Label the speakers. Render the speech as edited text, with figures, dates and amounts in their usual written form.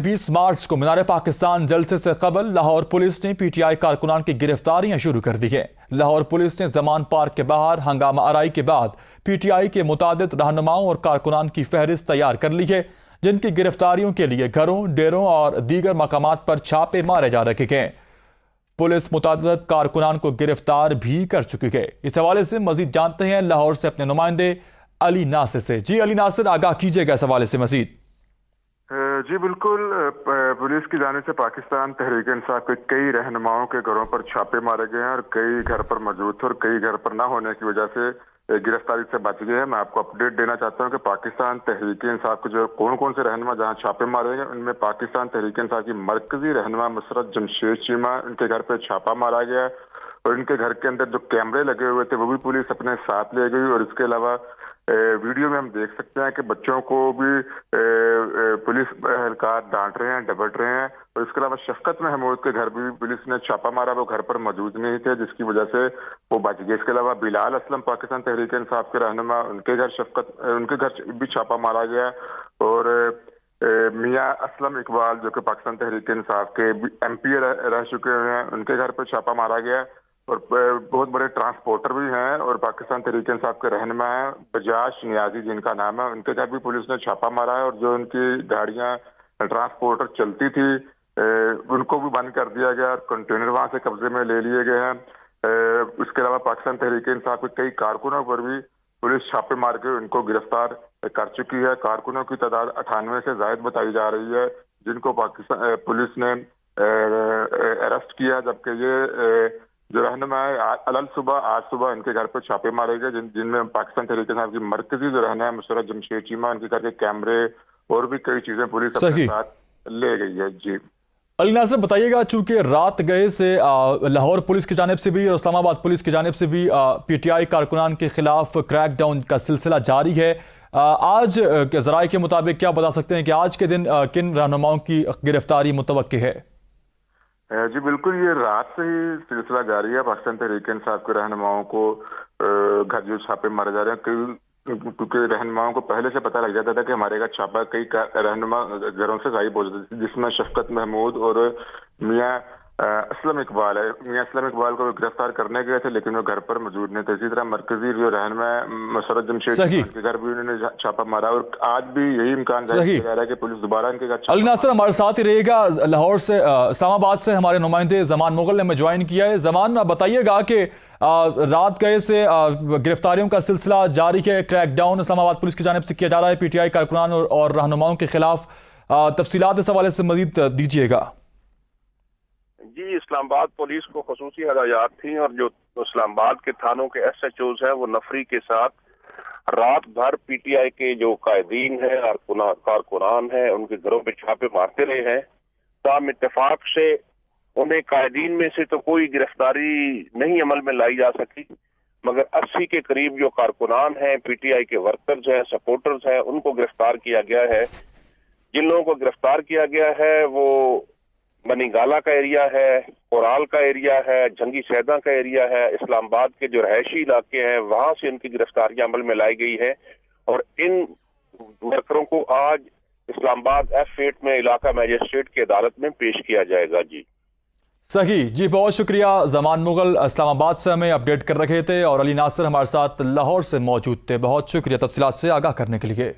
Speaker 1: 20 मार्च को मीनार पाकिस्तान जलसे से कबल लाहौर पुलिस ने पीटीआई कारकुनान की गिरफ्तारियां शुरू कर दी हैं। लाहौर पुलिस ने जमान पार्क के बाहर हंगामा आराई के बाद पीटीआई के मुतादिद रहनुमाओं और कारकुनान की फहरिस्त तैयार कर ली है, जिनकी गिरफ्तारियों के लिए घरों, डेरों और दीगर मकामात पर छापे मारे जा रखे हैं। पुलिस मुतादिद कारकुनान को गिरफ्तार भी कर चुकी है। इस हवाले से मजीद जानते हैं लाहौर से अपने नुमाइंदे अली नासिर से। जी अली नासिर, आगाह कीजिएगा इस हवाले से मजीद।
Speaker 2: जी बिल्कुल, पुलिस की जानिब से पाकिस्तान तहरीक इंसाफ के कई रहनुमाओं के घरों पर छापे मारे गए हैं और कई घर पर मौजूद थे और कई घर पर ना होने की वजह से गिरफ्तारी से बच गए हैं। मैं आपको अपडेट देना चाहता हूं कि पाकिस्तान तहरीक इंसाफ के जो कौन कौन से रहनुमा जहां छापे मारे गए, उनमें पाकिस्तान तहरीक इंसाफ की मरकजी रहनुमा मुसरत जमशेद चीमा, उनके घर पर छापा मारा गया और उनके घर के अंदर जो कैमरे लगे हुए थे वो भी पुलिस अपने साथ ले गई। और इसके अलावा वीडियो में हम देख सकते हैं कि बच्चों को भी पुलिस एहलकार डांट रहे हैं, डबट रहे हैं। और इसके अलावा शफकत महमूद के घर भी पुलिस ने छापा मारा, वो घर पर मौजूद नहीं थे जिसकी वजह से वो बच गए। इसके अलावा बिलाल असलम पाकिस्तान तहरीक इंसाफ के रहनुमा, उनके घर भी छापा मारा गया। और मियां असलम इकबाल जो कि पाकिस्तान तहरीक इंसाफ के MP रह चुके हैं, उनके घर पर छापा मारा गया। और बहुत बड़े ट्रांसपोर्टर भी हैं और पाकिस्तान तहरीक इंसाफ के रहनुमा हैं बजाज नियाजी जिनका नाम है, उनके घर भी पुलिस ने छापा मारा है। और जो उनकी गाड़ियां ट्रांसपोर्टर चलती थी उनको भी बंद कर दिया गया और कंटेनर वहां से कब्जे में ले लिए गए हैं। उसके अलावा पाकिस्तान तहरीक इंसाफ के कई कारकुनों पर भी पुलिस छापे मार के उनको गिरफ्तार कर चुकी है। कारकुनों की तादाद 98 से ज्यादा बताई जा रही है जिनको पाकिस्तान पुलिस ने अरेस्ट किया, जबकि ये जो रहनुमा है आज सुबह इनके घर पर छापे मारे गए जिनमें पाकिस्तान तहरीक इंसाफ की मरकजी जो रहनुमा मुसरत जमशेद चीमा, उनके घर के कैमरे और भी कई चीजें पुलिस अपने साथ ले गई है। जी
Speaker 1: अली नासिर, बताइएगा, चूंकि रात गए से लाहौर पुलिस की जानिब से भी और इस्लामाबाद पुलिस की जानिब से भी पीटीआई कारकुनान के खिलाफ क्रैकडाउन का सिलसिला जारी है, आज के ज़राए के मुताबिक क्या बता सकते हैं कि आज के दिन किन रहनुमाओं की गिरफ्तारी मुतवक्की है?
Speaker 2: जी बिल्कुल, ये रात से ही सिलसिला जारी है। पाकिस्तान तहरीक इंसाफ के रहनुमाओं को घर जो छापे मारे जा रहे हैं, क्योंकि रहनुमाओं को पहले से पता लग जाता था कि हमारे घर छापा कई रहनुमा घरों से गायब हो जाते थे, जिसमें शफकत महमूद और मियां असलम इकबाल है। मियां असलम इकबाल को गिरफ्तार करने गए थे लेकिन वो घर पर मौजूद नहीं थे। इसी तरह मरकजी जो रहनुमा मुसरत जमशेद के घर भी उन्होंने छापा मारा और आज भी यही इम्कान जा रहा है कि पुलिस दोबारा इनके घर।
Speaker 1: अली नासिर हमारे साथ ही रहेगा। लाहौर से इस्लामाबाद से हमारे नुमाइंदे जमान मुगल ने हमें ज्वाइन किया है। जमान, बताइएगा कि रात गए से गिरफ्तारियों का सिलसिला जारी है, क्रैकडाउन इस्लामाबाद पुलिस की जानिब से किया जा रहा है पीटीआई कारकुनान और रहनुमाओं के खिलाफ, तफसीलात इस हवाले से मजीद दीजिएगा।
Speaker 3: जी, इस्लामाबाद पुलिस को खुसूसी हदायत थी और जो इस्लामाबाद के थानों के SHOs हैं वो नफरी के साथ रात भर पीटीआई के जो कायदीन हैं और कारकुनान हैं उनके घरों पे छापे मारते रहे हैं। ताम इत्तेफाक से उन्हें कायदीन में से तो कोई गिरफ्तारी नहीं अमल में लाई जा सकी, मगर 80 के करीब जो कारकुनान हैं, पीटीआई के वर्कर्स हैं, सपोर्टर्स हैं, उनको गिरफ्तार किया गया है। जिन लोगों को गिरफ्तार किया गया है वो बनीगाला का एरिया है, कोराल का एरिया है, जंगी सैदा का एरिया है, इस्लामाबाद के जो रहायशी इलाके हैं वहां से उनकी गिरफ्तारियां अमल में लाई गई है। और इन वर्करों को आज इस्लामाबाद F8 में इलाका मैजिस्ट्रेट की अदालत में पेश किया जाएगा। जी
Speaker 1: सही जी, बहुत शुक्रिया। जमान मुगल इस्लामाबाद से हमें अपडेट कर रहे थे और अली नासिर हमारे साथ लाहौर से मौजूद थे। बहुत शुक्रिया तफसीलात से आगाह करने के लिए।